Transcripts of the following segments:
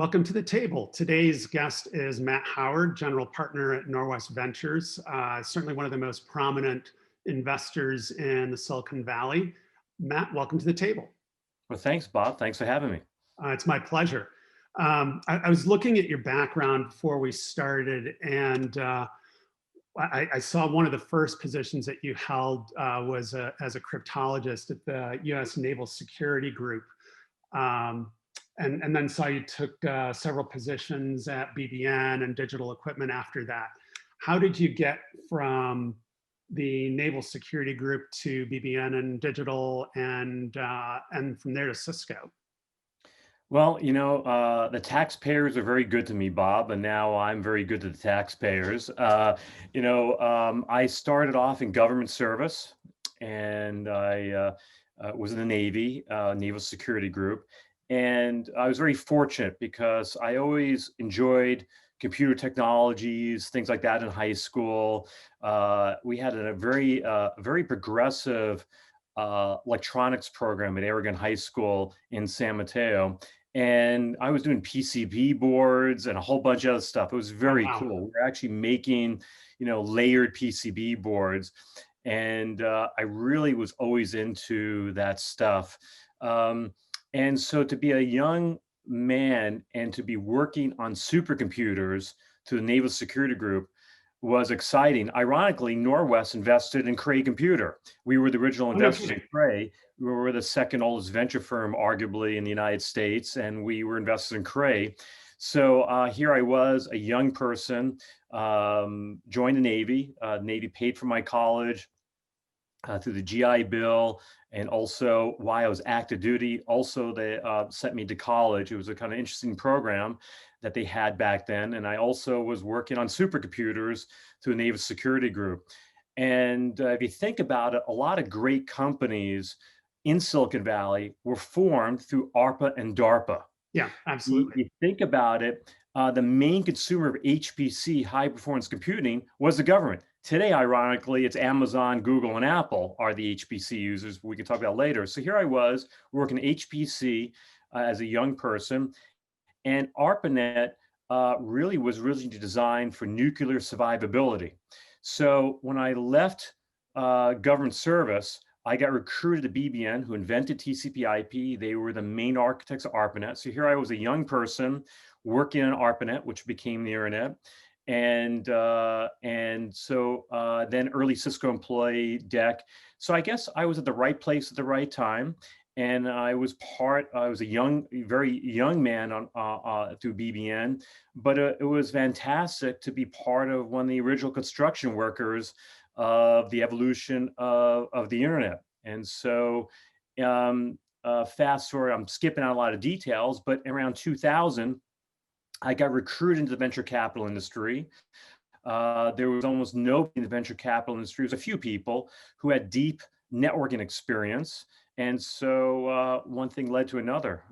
Welcome to the table. Today's guest is Matt Howard, general partner at Norwest Ventures, certainly one of the most prominent investors in the Silicon Valley. Matt, welcome to the table. Well, thanks, Bob. Thanks for having me. It's my pleasure. I was looking at your background before we started, and I saw one of the first positions that you held was as a cryptologist at the U.S. Naval Security Group. And then saw you took several positions at BBN and digital equipment after that. How did you get from the Naval Security Group to BBN and digital, and from there to Cisco? Well, the taxpayers are very good to me, Bob, and now I'm very good to the taxpayers. I started off in government service, and I was in the Navy, Naval Security Group. And I was very fortunate because I always enjoyed computer technologies, things like that in high school. We had a very progressive electronics program at Aragon High School in San Mateo. And I was doing PCB boards and a whole bunch of other stuff. It was Oh, very wow. cool. We were actually making, layered PCB boards. And I really was always into that stuff. And so to be a young man and to be working on supercomputers through the Naval Security Group was exciting. Ironically, Norwest invested in Cray Computer. We were the original Oh, no investors in kidding. Cray. We were the second oldest venture firm, arguably, in the United States, and we were invested in Cray. So here I was, a young person, joined the Navy. Navy paid for my college through the GI Bill, and also while I was active duty, also they sent me to college. It was a kind of interesting program that they had back then. And I also was working on supercomputers through the Naval Security Group. And if you think about it, a lot of great companies in Silicon Valley were formed through ARPA and DARPA. Yeah, absolutely. You think about it, the main consumer of HPC, high performance computing, was the government. Today, ironically, it's Amazon, Google, and Apple are the HPC users. We can talk about later. So here I was working HPC as a young person, and ARPANET really was originally designed for nuclear survivability. So when I left government service, I got recruited to BBN, who invented TCP/IP. They were the main architects of ARPANET. So here I was, a young person working on ARPANET, which became the internet. And so then early Cisco employee deck. So I guess I was at the right place at the right time. And I was a very young man on through BBN, but it was fantastic to be part of one of the original construction workers of the evolution of the internet. And so fast forward, I'm skipping out a lot of details, but around 2000, I got recruited into the venture capital industry. There was almost nobody in the venture capital industry. There was a few people who had deep networking experience. And so one thing led to another.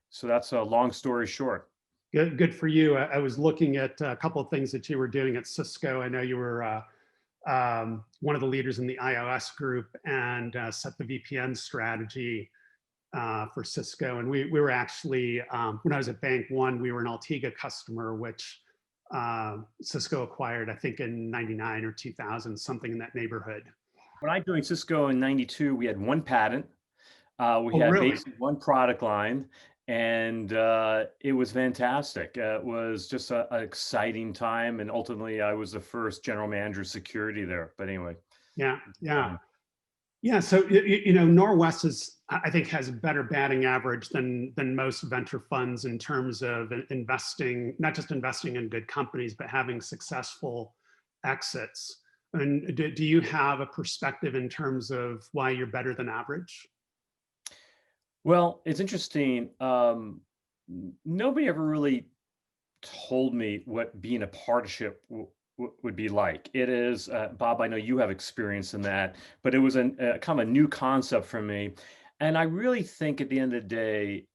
So that's a long story short. Good for you. I was looking at a couple of things that you were doing at Cisco. I know you were one of the leaders in the iOS group and set the VPN strategy for Cisco. And we were actually, when I was at Bank One, we were an Altiga customer, which Cisco acquired, I think in 99 or 2000, something in that neighborhood. When I joined Cisco in 92, we had one patent. We Oh, had really? basically one product line, and it was fantastic. It was just an exciting time. And ultimately, I was the first general manager of security there. But anyway. Yeah, yeah. Yeah, so Norwest is, I think, has a better batting average than most venture funds in terms of investing, not just investing in good companies, but having successful exits. And do you have a perspective in terms of why you're better than average? Well, it's interesting. Nobody ever really told me what being a partnership would be like. It is, Bob, I know you have experience in that, but it was a kind of a new concept for me. And I really think at the end of the day,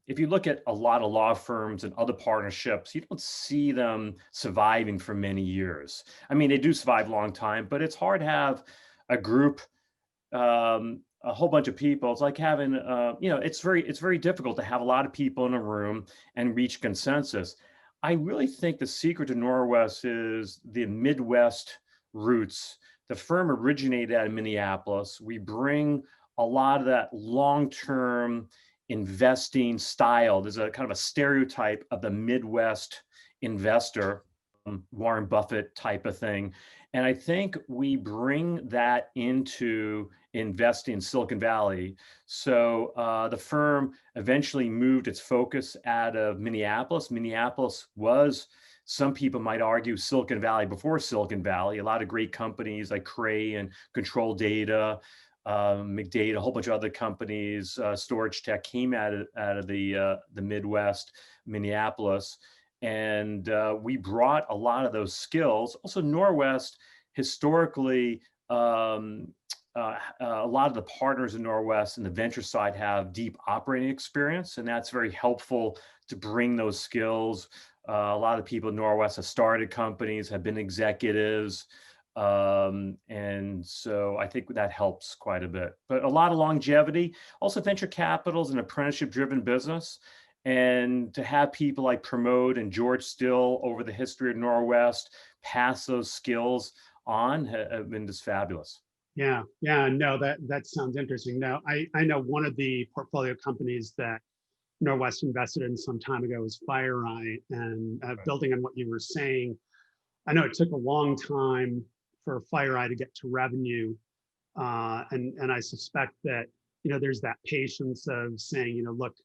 if you look at a lot of law firms and other partnerships, you don't see them surviving for many years. I mean, they do survive a long time, but it's hard to have a group a whole bunch of people. It's like having, it's very difficult to have a lot of people in a room and reach consensus. I really think the secret to Norwest is the Midwest roots. The firm originated out of Minneapolis. We bring a lot of that long-term investing style. There's a kind of a stereotype of the Midwest investor, Warren Buffett type of thing. And I think we bring that into investing in Silicon Valley. So the firm eventually moved its focus out of Minneapolis. Minneapolis was, some people might argue, Silicon Valley before Silicon Valley. A lot of great companies like Cray and Control Data, McData, a whole bunch of other companies, Storage Tech came out of the Midwest, Minneapolis. And we brought a lot of those skills. Also, Norwest historically, a lot of the partners in Norwest and the venture side have deep operating experience, and that's very helpful to bring those skills. A lot of people in Norwest have started companies, have been executives, and so I think that helps quite a bit. But a lot of longevity. Also, venture capital is an apprenticeship-driven business. And to have people like Pramod and George Still over the history of Norwest pass those skills on have been just fabulous. Yeah, yeah, no, that sounds interesting. Now, I know one of the portfolio companies that Norwest invested in some time ago was FireEye, and Right. building on what you were saying, I know it took a long time for FireEye to get to revenue, and I suspect that there's that patience of saying look,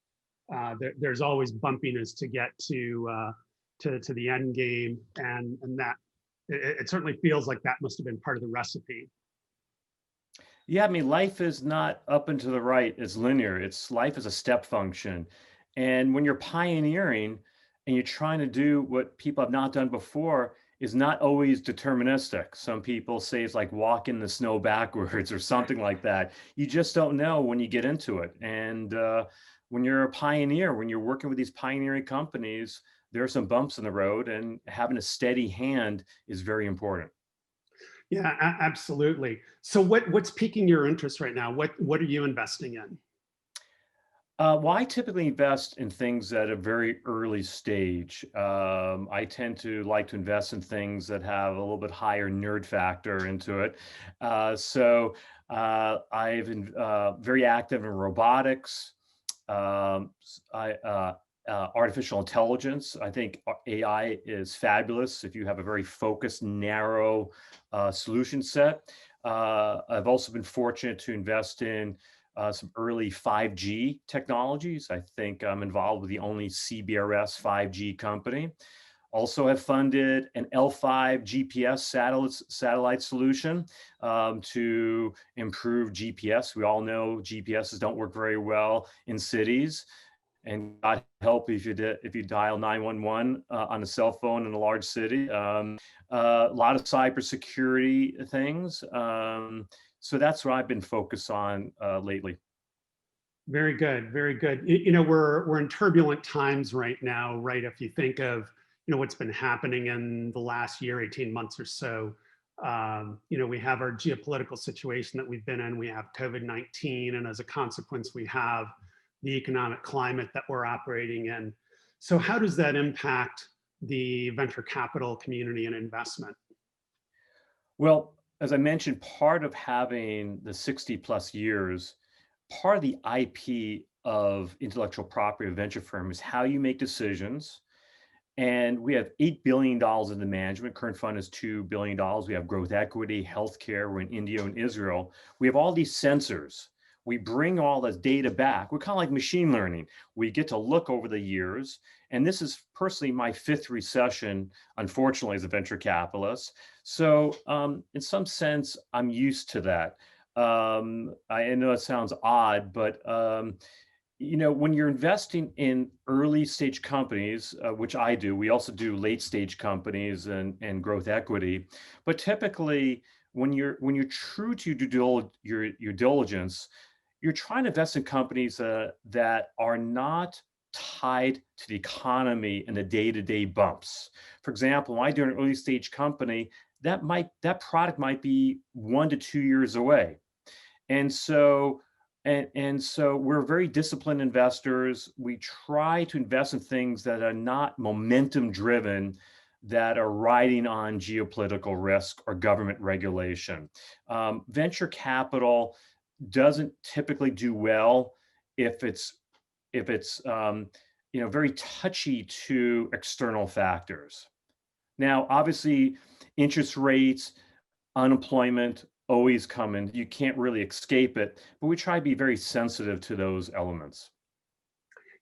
there's always bumpiness to get to the end game, and that it certainly feels like that must have been part of the recipe. Yeah, I mean, life is not up and to the right. It's linear. It's life is a step function. And when you're pioneering and you're trying to do what people have not done before, is not always deterministic. Some people say it's like walking the snow backwards or something like that. You just don't know when you get into it. And when you're a pioneer, when you're working with these pioneering companies, there are some bumps in the road, and having a steady hand is very important. Yeah, absolutely. So what's piquing your interest right now? What are you investing in? Well, I typically invest in things at a very early stage. I tend to like to invest in things that have a little bit higher nerd factor into it. I've been very active in robotics, artificial intelligence. I think AI is fabulous if you have a very focused, narrow solution set. I've also been fortunate to invest in some early 5G technologies. I think I'm involved with the only CBRS 5G company. Also have funded an L5 GPS satellite solution to improve GPS. We all know GPSs don't work very well in cities. And God help if you dial 911 on a cell phone in a large city. A lot of cybersecurity things. So that's what I've been focused on lately. Very good, very good. We're in turbulent times right now, right? If you think of what's been happening in the last year, 18 months or so, we have our geopolitical situation that we've been in. We have COVID-19, and as a consequence, we have the economic climate that we're operating in. So how does that impact the venture capital community and investment? Well, as I mentioned, part of having the 60 plus years, part of the IP of intellectual property of venture firm is how you make decisions. And we have $8 billion in the management. Current fund is $2 billion. We have growth equity, healthcare. We're in India and Israel. We have all these sensors. We bring all this data back. We're kind of like machine learning. We get to look over the years. And this is personally my fifth recession, unfortunately, as a venture capitalist. So in some sense, I'm used to that. I know it sounds odd, but when you're investing in early stage companies, which I do, we also do late stage companies and growth equity. But typically, when you're true to your diligence, you're trying to invest in companies that are not tied to the economy and the day-to-day bumps. For example, when I do an early stage company, that product might be 1 to 2 years away. And so And so we're very disciplined investors. We try to invest in things that are not momentum driven, that are riding on geopolitical risk or government regulation. Venture capital doesn't typically do well if it's very touchy to external factors. Now, obviously, interest rates, unemployment always come in. You can't really escape it, but we try to be very sensitive to those elements.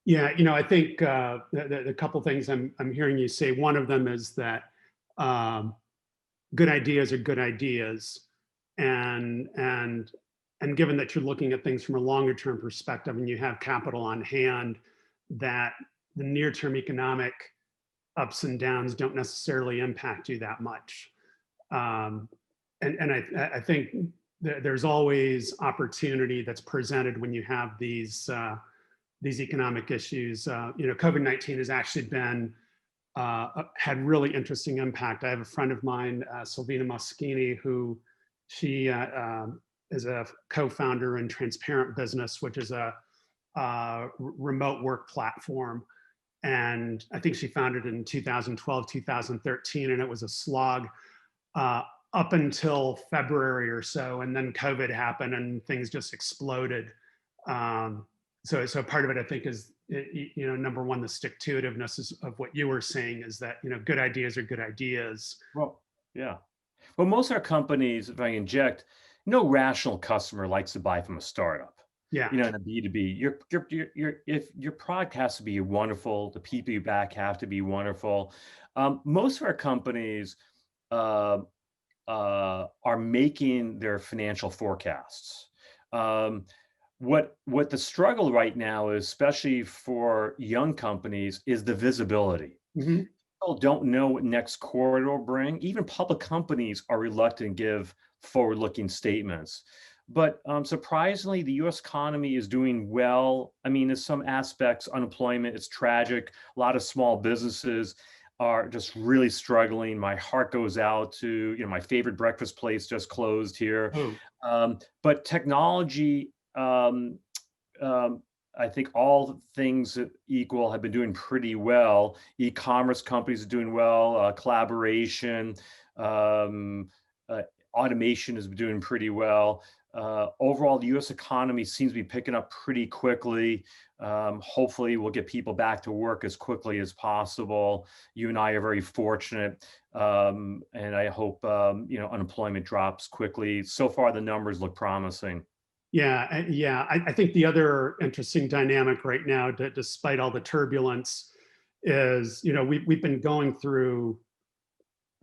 Yeah, I think the couple things I'm hearing you say. One of them is that um, good ideas are good ideas, and and and given that you're looking at things from a longer term perspective and you have capital on hand, that the near term economic ups and downs don't necessarily impact you that much. Um, and I think there's always opportunity that's presented when you have these economic issues. COVID-19 has actually been had really interesting impact. I have a friend of mine, Silvina Moschini, who she is a co-founder in Transparent Business, which is a remote work platform. And I think she founded it in 2012, 2013, and it was a slog uh, up until February or so. And then COVID happened and things just exploded. Um, so part of it, I think, is number one, the stick to itiveness of what you were saying is that good ideas are good ideas. Well, yeah. Well, most of our companies, if I inject, no rational customer likes to buy from a startup. Yeah. In a B2B, if your product has to be wonderful, the people you back have to be wonderful. Most of our companies uh, are making their financial forecasts. Um, what the struggle right now is, especially for young companies, is the visibility. Mhm. People don't know what next quarter will bring. Even public companies are reluctant to give forward-looking statements. But surprisingly, the U.S. economy is doing well. I mean, in some aspects, unemployment is tragic. A lot of small businesses are just really struggling. My heart goes out to, my favorite breakfast place just closed here. Oh, But technology, um, I think all things equal have been doing pretty well. E-commerce companies are doing well. Collaboration, um, uh, automation is doing pretty well. Overall, the U.S. economy seems to be picking up pretty quickly. Hopefully, we'll get people back to work as quickly as possible. You and I are very fortunate, and I hope unemployment drops quickly. So far, the numbers look promising. yeah, yeah. I think the other interesting dynamic right now, despite all the turbulence, is we've been going through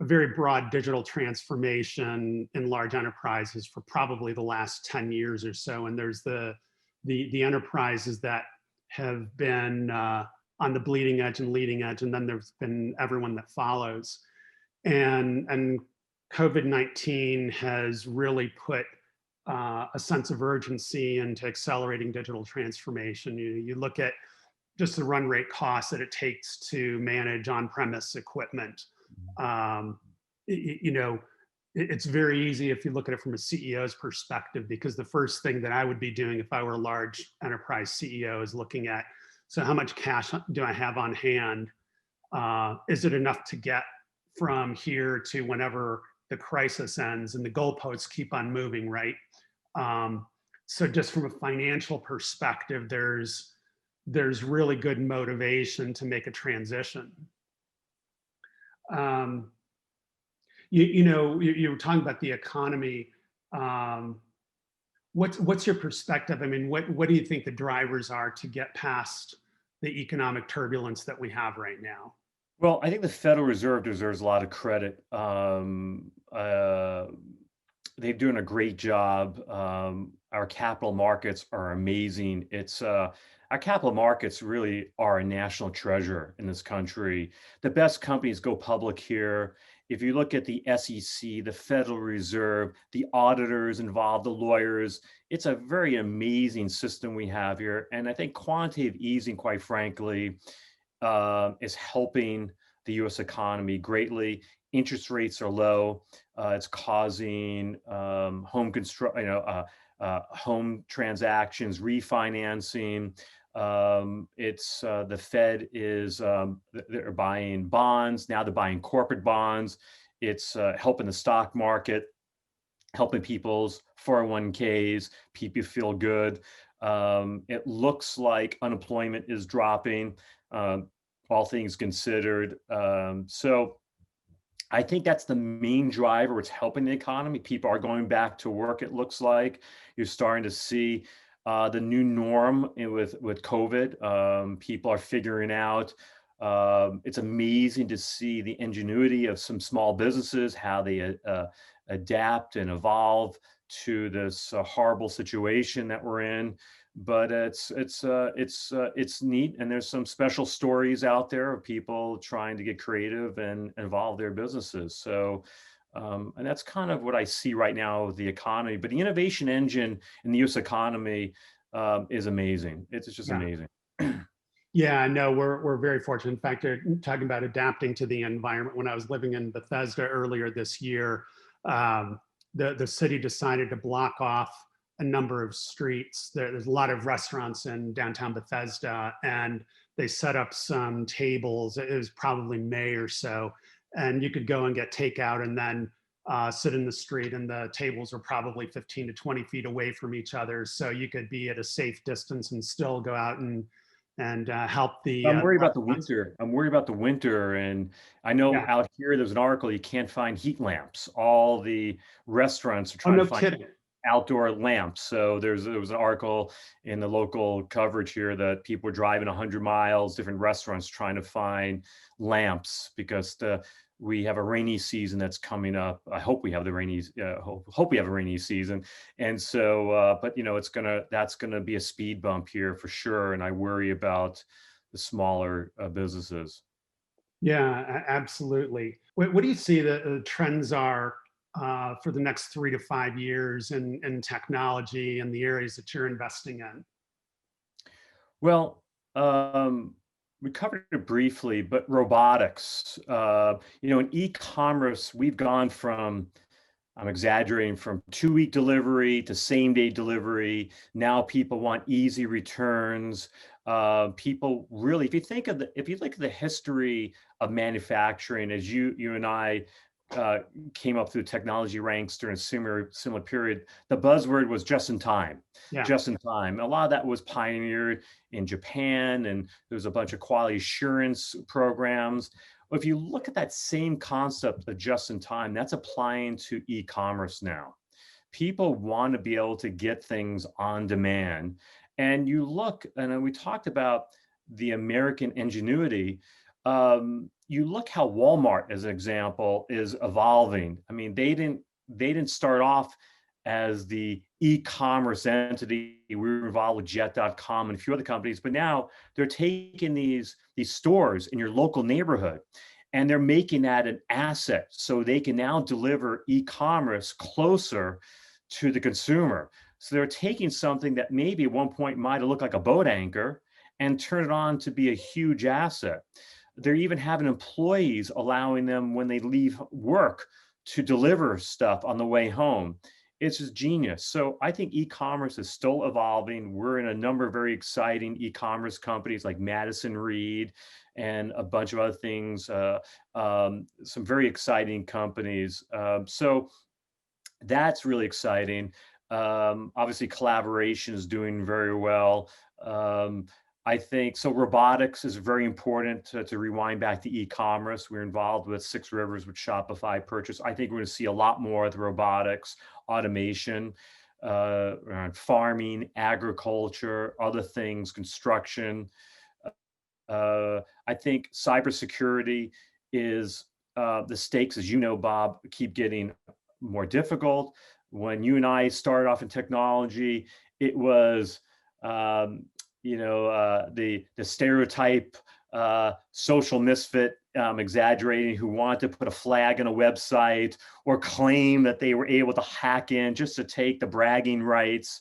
a very broad digital transformation in large enterprises for probably the last 10 years or so. And there's the enterprises that have been on the bleeding edge and leading edge, and then there's been everyone that follows. And COVID-19 has really put a sense of urgency into accelerating digital transformation. You look at just the run rate costs that it takes to manage on-premise equipment. Um, it's very easy if you look at it from a CEO's perspective, because the first thing that I would be doing if I were a large enterprise CEO is looking at, so how much cash do I have on hand? Is it enough to get from here to whenever the crisis ends? And the goalposts keep on moving, right? So just from a financial perspective, there's really good motivation to make a transition. Um, you were talking about the economy. Um, what's your perspective? I mean, what do you think the drivers are to get past the economic turbulence that we have right now? Well, I think the Federal Reserve deserves a lot of credit. They're doing a great job. Our capital markets are amazing. Our capital markets really are a national treasure in this country. The best companies go public here. If you look at the SEC, the Federal Reserve, the auditors involved, the lawyers, it's a very amazing system we have here. And I think quantitative easing, quite frankly, is helping the U.S. economy greatly. Interest rates are low. It's causing home construction, home transactions, refinancing. It's the Fed is they're buying bonds now. They're buying corporate bonds. It's helping the stock market, helping people's 401ks. People feel good. It looks like unemployment is dropping, all things considered. So I think that's the main driver. It's helping the economy. People are going back to work. It looks like you're starting to see the new norm with COVID. People are figuring out. It's amazing to see the ingenuity of some small businesses, how they adapt and evolve to this horrible situation that we're in. But it's neat, and there's some special stories out there of people trying to get creative and evolve their businesses. So, and that's kind of what I see right now with the economy. But the innovation engine in the U.S. economy is amazing. It's just Yeah. amazing. Yeah, no, we're very fortunate. In fact, talking about adapting to the environment. When I was living in Bethesda earlier this year, the city decided to block off a number of streets. There's a lot of restaurants in downtown Bethesda, and they set up some tables. It was probably May or so, and you could go and get takeout and then sit in the street, and the tables were probably 15 to 20 feet away from each other, so you could be at a safe distance and still go out and help the I'm worried about the restaurants. winter. I'm worried about the winter. And I know Yeah. out here, there's an article, you can't find heat lamps. All the restaurants are Oh, trying to no find kidding. outdoor lamps. So there was an article in the local coverage here that people were driving 100 miles, different restaurants trying to find lamps because we have a rainy season that's coming up. I hope we have the rainy, hope we have a rainy season. And so, but that's gonna be a speed bump here for sure. And I worry about the smaller businesses. Yeah, absolutely. What do you see the trends are for the next 3 to 5 years in technology and the areas that you're investing in? Well, we covered it briefly, but robotics, in e-commerce, we've gone from, I'm exaggerating, from 2-week delivery to same day delivery. Now people want easy returns. People really, if you look at the history of manufacturing, as you and I came up through technology ranks during a similar period, the buzzword was just in time. Yeah. Just in time. A lot of that was pioneered in Japan, and there was a bunch of quality assurance programs. If you look at that same concept of just in time, that's applying to e-commerce now. People want to be able to get things on demand. And you look, and we talked about the American ingenuity. You look how Walmart, as an example, is evolving. I mean, they didn't start off as the e-commerce entity. We were involved with Jet.com and a few other companies, but now they're taking these stores in your local neighborhood and they're making that an asset so they can now deliver e-commerce closer to the consumer. So they're taking something that maybe at one point might have looked like a boat anchor and turn it on to be a huge asset. They're even having employees allowing them when they leave work to deliver stuff on the way home. It's just genius. So I think e-commerce is still evolving. We're in a number of very exciting e-commerce companies like Madison Reed and a bunch of other things, some very exciting companies. So that's really exciting. Obviously, collaboration is doing very well. I think so. Robotics is very important to rewind back to e-commerce. We're involved with 6 Rivers with Shopify purchase. I think we're going to see a lot more of the robotics, automation, around farming, agriculture, other things, construction. I think cybersecurity is the stakes, as you know, Bob, keep getting more difficult. When you and I started off in technology, it was the stereotype social misfit, exaggerating, who wanted to put a flag on a website or claim that they were able to hack in just to take the bragging rights.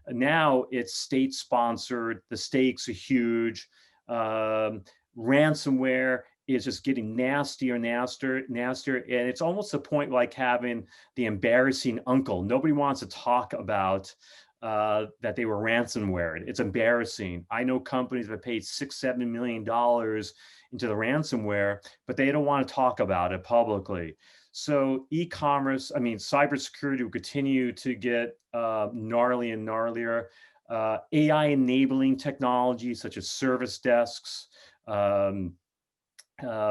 Now it's state sponsored. The stakes are huge. Ransomware is just getting nastier, nastier. And it's almost the point like having the embarrassing uncle. Nobody wants to talk about that they were ransomware. It's embarrassing. I know companies that paid $6-7 million into the ransomware, but they don't want to talk about it publicly. So e-commerce, I mean, cybersecurity will continue to get gnarly and gnarlier. AI enabling technology such as service desks,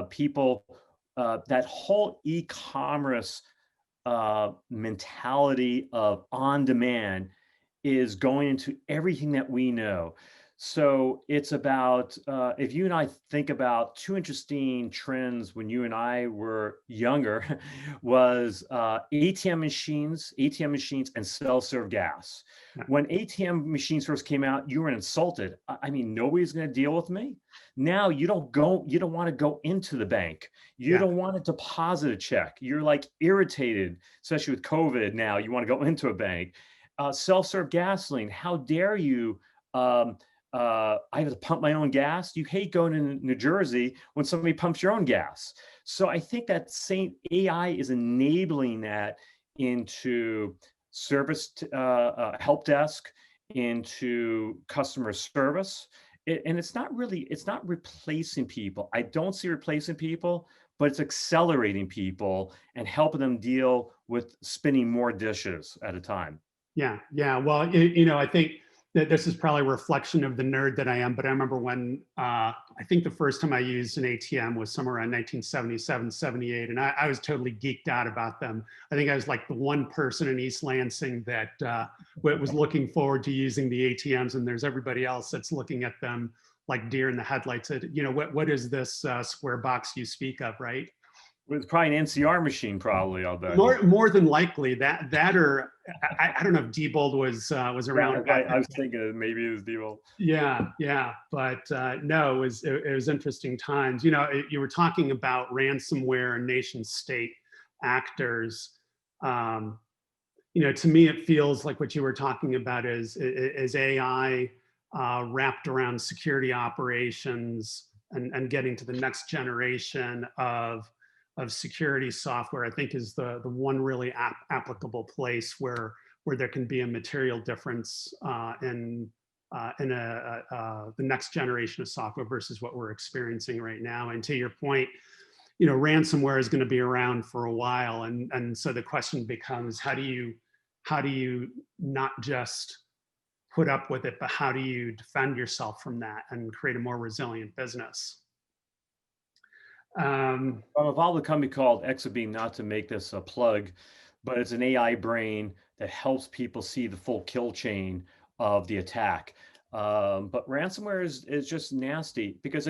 people, that whole e-commerce mentality of on demand is going into everything that we know. So it's about, if you and I think about two interesting trends when you and I were younger, was ATM machines and self-serve gas. Yeah. When ATM machines first came out, you were insulted. I mean, nobody's going to deal with me. Now you don't want to go into the bank. You Yeah. don't want to deposit a check. You're like irritated, especially with COVID now. You want to go into a bank. Self-serve gasoline. How dare you? I have to pump my own gas. You hate going to New Jersey when somebody pumps your own gas. So I think that same AI is enabling that into service, help desk, into customer service. And it's not replacing people. I don't see replacing people, but it's accelerating people and helping them deal with spinning more dishes at a time. Yeah, yeah. Well, I think that this is probably a reflection of the nerd that I am, but I remember when, I think the first time I used an ATM was somewhere around 1977, 78, and I was totally geeked out about them. I think I was like the one person in East Lansing that was looking forward to using the ATMs, and there's everybody else that's looking at them like deer in the headlights. What is this square box you speak of, right? It's probably an NCR machine, probably, I'll bet. More than likely that or I don't know if Diebold was around. Yeah, I was thinking maybe it was Diebold. Yeah, but no, it was interesting times. You were talking about ransomware and nation state actors. To me, it feels like what you were talking about is AI wrapped around security operations and getting to the next generation of security software. I think is the one really applicable place where there can be a material difference in the next generation of software versus what we're experiencing right now. And to your point, ransomware is going to be around for a while, and so the question becomes, how do you not just put up with it, but how do you defend yourself from that and create a more resilient business? I'm involved with a company called Exabeam, not to make this a plug, but it's an AI brain that helps people see the full kill chain of the attack. But ransomware is just nasty because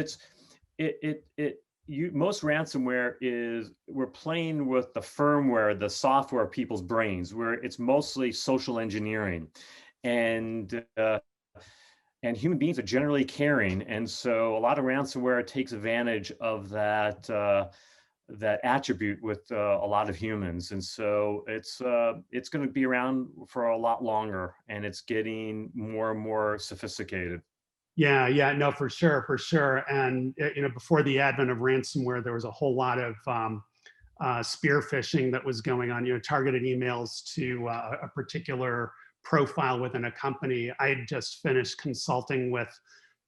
most ransomware is, we're playing with the firmware, the software of people's brains, where it's mostly social engineering. And human beings are generally caring, and so a lot of ransomware takes advantage of that that attribute with a lot of humans, and so it's going to be around for a lot longer, and it's getting more and more sophisticated. Yeah, no, for sure. And before the advent of ransomware, there was a whole lot of spear phishing that was going on. Targeted emails to a particular profile within a company. I had just finished consulting with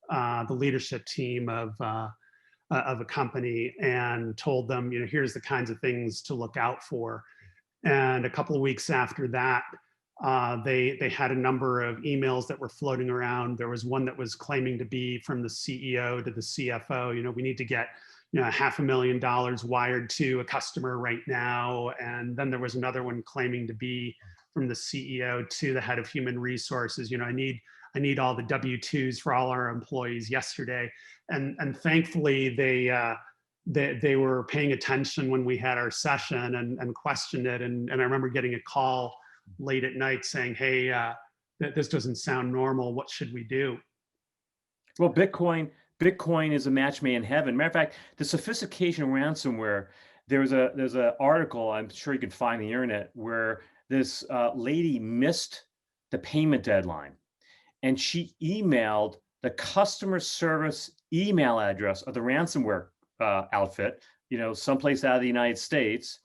the leadership team of a company and told them, here's the kinds of things to look out for. And a couple of weeks after that, they had a number of emails that were floating around. There was one that was claiming to be from the CEO to the CFO. We need to get $500,000 wired to a customer right now. And then there was another one claiming to be from the CEO to the head of human resources. I need all the W-2s for all our employees yesterday. And thankfully they were paying attention when we had our session and questioned it. And I remember getting a call late at night saying, hey, this doesn't sound normal. What should we do? Well, Bitcoin is a match made in heaven. Matter of fact, the sophistication of ransomware, there's an article, I'm sure you can find on the internet, where this lady missed the payment deadline, and she emailed the customer service email address of the ransomware outfit, someplace out of the United States.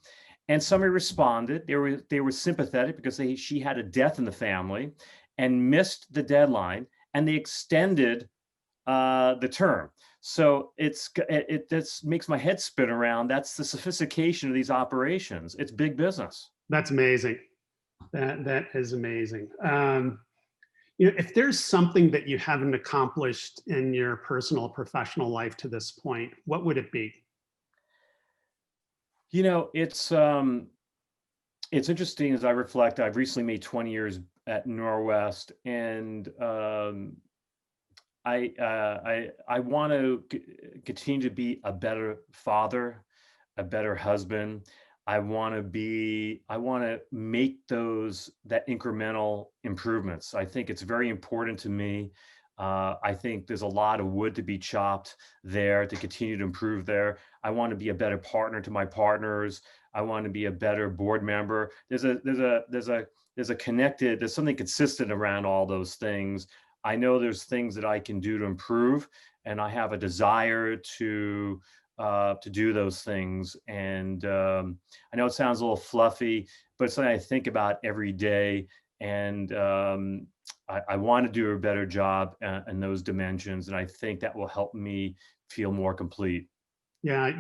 And somebody responded. They were sympathetic because she had a death in the family and missed the deadline, and they extended the term. So it just makes my head spin around. That's the sophistication of these operations. It's big business. That's amazing. That is amazing. If there's something that you haven't accomplished in your personal or professional life to this point, what would it be? It's interesting as I reflect. I've recently made 20 years at Norwest, and I want to continue to be a better father, a better husband. I want to make that incremental improvements. I think it's very important to me. I think there's a lot of wood to be chopped there to continue to improve there. I want to be a better partner to my partners. I want to be a better board member. There's something consistent around all those things. I know there's things that I can do to improve, and I have a desire to do those things. And I know it sounds a little fluffy, but it's something I think about every day. And I want to do a better job in those dimensions, and I think that will help me feel more complete. Yeah,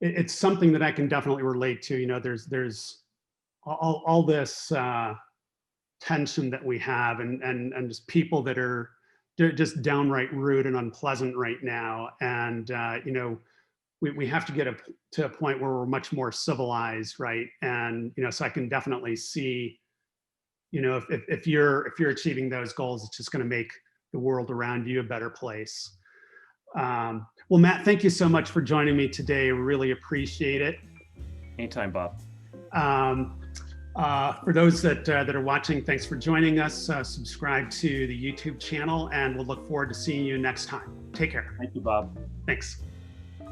it's something that I can definitely relate to. There's all this tension that we have, and just people that are just downright rude and unpleasant right now. And we have to get to a point where we're much more civilized, right? And so I can definitely see, if you're achieving those goals, it's just going to make the world around you a better place. Well, Matt, thank you so much for joining me today. Really appreciate it. Anytime, Bob. For those that are watching, thanks for joining us. Subscribe to the YouTube channel, and we'll look forward to seeing you next time. Take care. Thank you, Bob. Thanks.